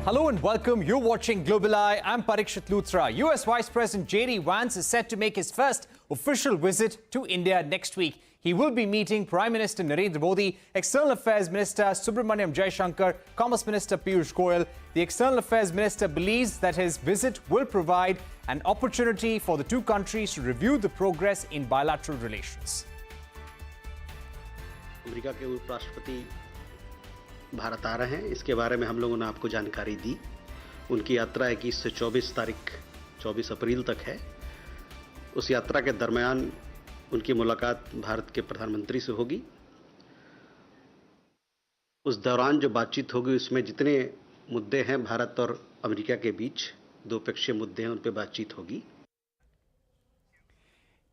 Hello and welcome. You're watching Global Eye. I'm Parikshit Luthra. US Vice President JD Vance is set to make his first official visit to India next week. He will be meeting Prime Minister Narendra Modi, External Affairs Minister Subramaniam Jaishankar, Commerce Minister Piyush Goyal. The External Affairs Minister believes that his visit will provide an opportunity for the two countries to review the progress in bilateral relations. America के उपराष्ट्रपति भारत आ रहे हैं, इसके बारे में हम लोगों ने आपको जानकारी दी। उनकी यात्रा 21 से 24 अप्रैल तक है। उस यात्रा के दरमियान उनकी मुलाकात भारत के प्रधानमंत्री से होगी। उस दौरान जो बातचीत होगी उसमें जितने मुद्दे हैं भारत और अमेरिका के बीच, द्विपक्षीय मुद्दे हैं, उन पर बातचीत होगी।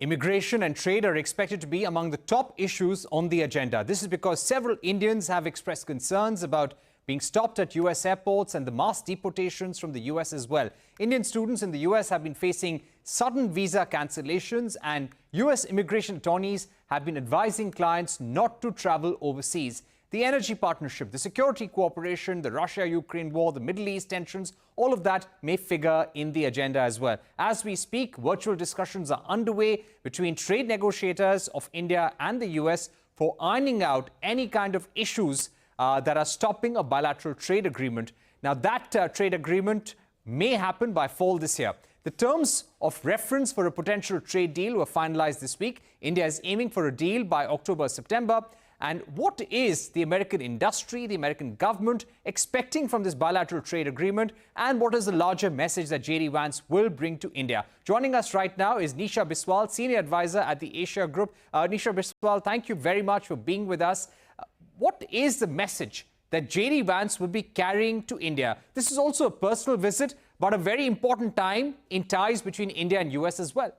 Immigration and trade are expected to be among the top issues on the agenda. This is because several Indians have expressed concerns about being stopped at US airports and the mass deportations from the US as well. Indian students in the US have been facing sudden visa cancellations, and US immigration attorneys have been advising clients not to travel overseas. The energy partnership, the security cooperation, the Russia-Ukraine war, the Middle East tensions, all of that may figure in the agenda as well. As we speak, virtual discussions are underway between trade negotiators of India and the US for ironing out any kind of issues that are stopping a bilateral trade agreement. Now, that trade agreement may happen by fall this year. The terms of reference for a potential trade deal were finalized this week. India is aiming for a deal by October-September. And what is the American industry, the American government expecting from this bilateral trade agreement? And what is the larger message that JD Vance will bring to India? Joining us right now is Nisha Biswal, Senior Advisor at the Asia Group. Nisha Biswal, thank you very much for being with us. What is the message that JD Vance will be carrying to India? This is also a personal visit, but a very important time in ties between India and US as well.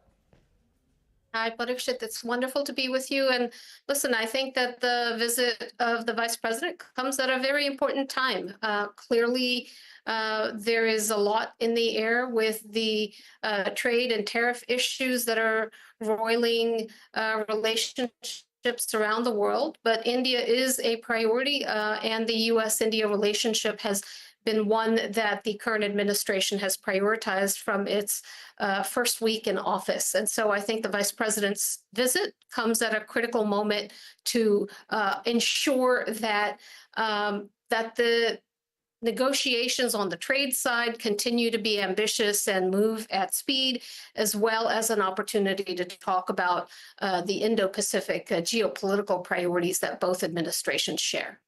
Hi, Parikshit. It's wonderful to be with you. And listen, I think that the visit of the Vice President comes at a very important time. Clearly, there is a lot in the air with the trade and tariff issues that are roiling relationships around the world. But India is a priority, and the U.S.-India relationship has been one that the current administration has prioritized from its first week in office. And so I think the Vice President's visit comes at a critical moment to ensure that that the negotiations on the trade side continue to be ambitious and move at speed, as well as an opportunity to talk about the Indo-Pacific geopolitical priorities that both administrations share.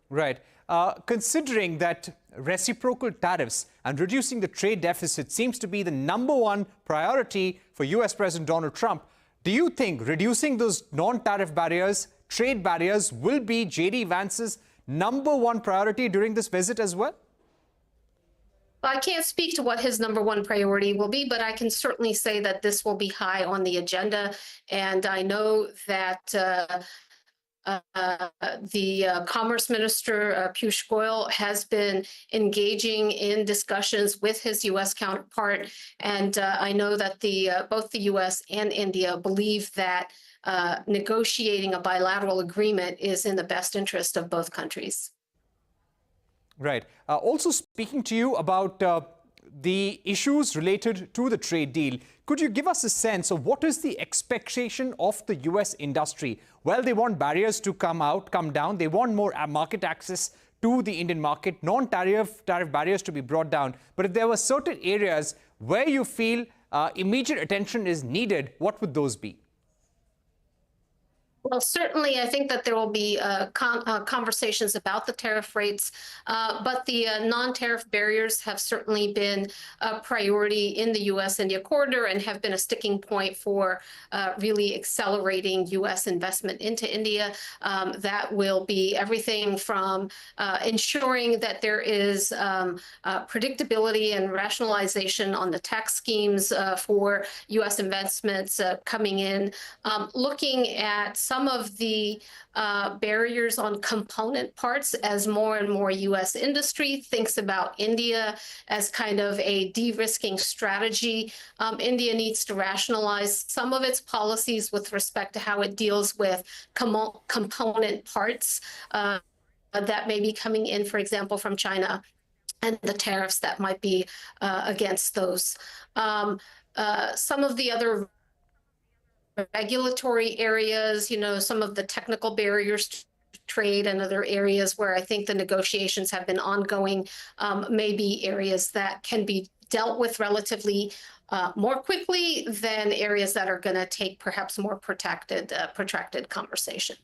Right. Considering that reciprocal tariffs and reducing the trade deficit seems to be the #1 priority for US President Donald Trump, do you think reducing those non-tariff barriers, trade barriers, will be JD Vance's #1 priority during this visit as well? Well, I can't speak to what his #1 priority will be, but I can certainly say that this will be high on the agenda. And I know that the Commerce Minister, Piyush Goyal, has been engaging in discussions with his U.S. counterpart. And I know that both the U.S. and India believe that negotiating a bilateral agreement is in the best interest of both countries. Right. Also speaking to you about the issues related to the trade deal, could you give us a sense of what is the expectation of the US industry? Well, they want barriers to come down. They want more market access to the Indian market, non-tariff barriers to be brought down. But if there were certain areas where you feel immediate attention is needed, what would those be? Well, certainly, I think that there will be conversations about the tariff rates, but the non-tariff barriers have certainly been a priority in the U.S.-India corridor and have been a sticking point for really accelerating U.S. investment into India. That will be everything from ensuring that there is predictability and rationalization on the tax schemes for U.S. investments coming in, looking at some of the barriers on component parts as more and more U.S. industry thinks about India as kind of a de-risking strategy. India needs to rationalize some of its policies with respect to how it deals with component parts that may be coming in, for example, from China. and the tariffs that might be against those. Some of the other regulatory areas, some of the technical barriers to trade and other areas where I think the negotiations have been ongoing, may be areas that can be dealt with relatively more quickly than areas that are going to take perhaps more protracted conversation.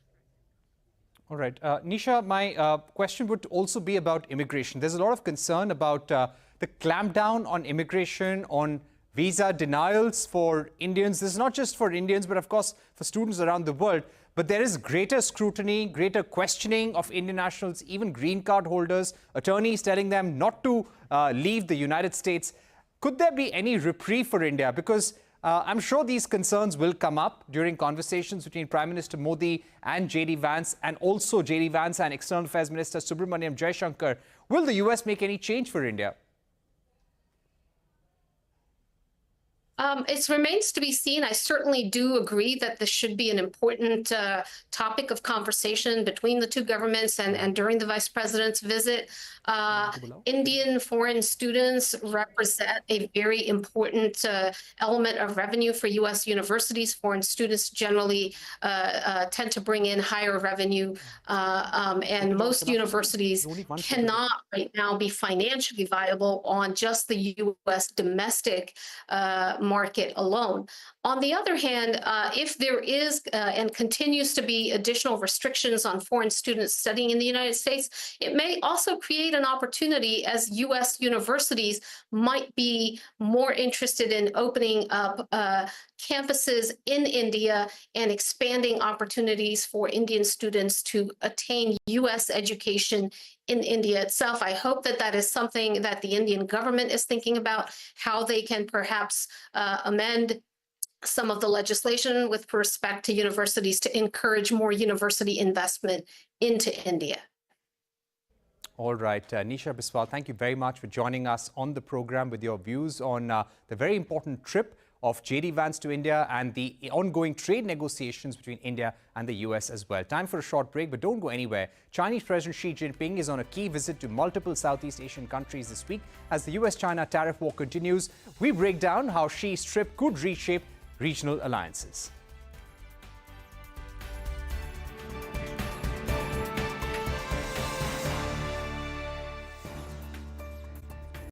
All right. Nisha, my question would also be about immigration. There's a lot of concern about the clampdown on immigration, on visa denials for Indians. This is not just for Indians, but of course for students around the world. But there is greater scrutiny, greater questioning of Indian nationals, even green card holders, attorneys telling them not to leave the United States. Could there be any reprieve for India? Because I'm sure these concerns will come up during conversations between Prime Minister Modi and JD Vance, and also JD Vance and External Affairs Minister Subramaniam Jaishankar. Will the US make any change for India? It remains to be seen. I certainly do agree that this should be an important topic of conversation between the two governments and during the Vice President's visit. Indian foreign students represent a very important element of revenue for U.S. universities. Foreign students generally tend to bring in higher revenue, and most universities cannot right now be financially viable on just the U.S. domestic market alone. On the other hand, if there is and continues to be additional restrictions on foreign students studying in the United States, it may also create an opportunity as U.S. universities might be more interested in opening up campuses in India and expanding opportunities for Indian students to attain U.S. education in India itself. I hope that that is something that the Indian government is thinking about, how they can perhaps amend some of the legislation with respect to universities to encourage more university investment into India. All right, Nisha Biswal, thank you very much for joining us on the program with your views on the very important trip of JD Vance to India and the ongoing trade negotiations between India and the US as well. Time for a short break, but don't go anywhere. Chinese President Xi Jinping is on a key visit to multiple Southeast Asian countries this week as the US-China tariff war continues. We break down how Xi's trip could reshape regional alliances.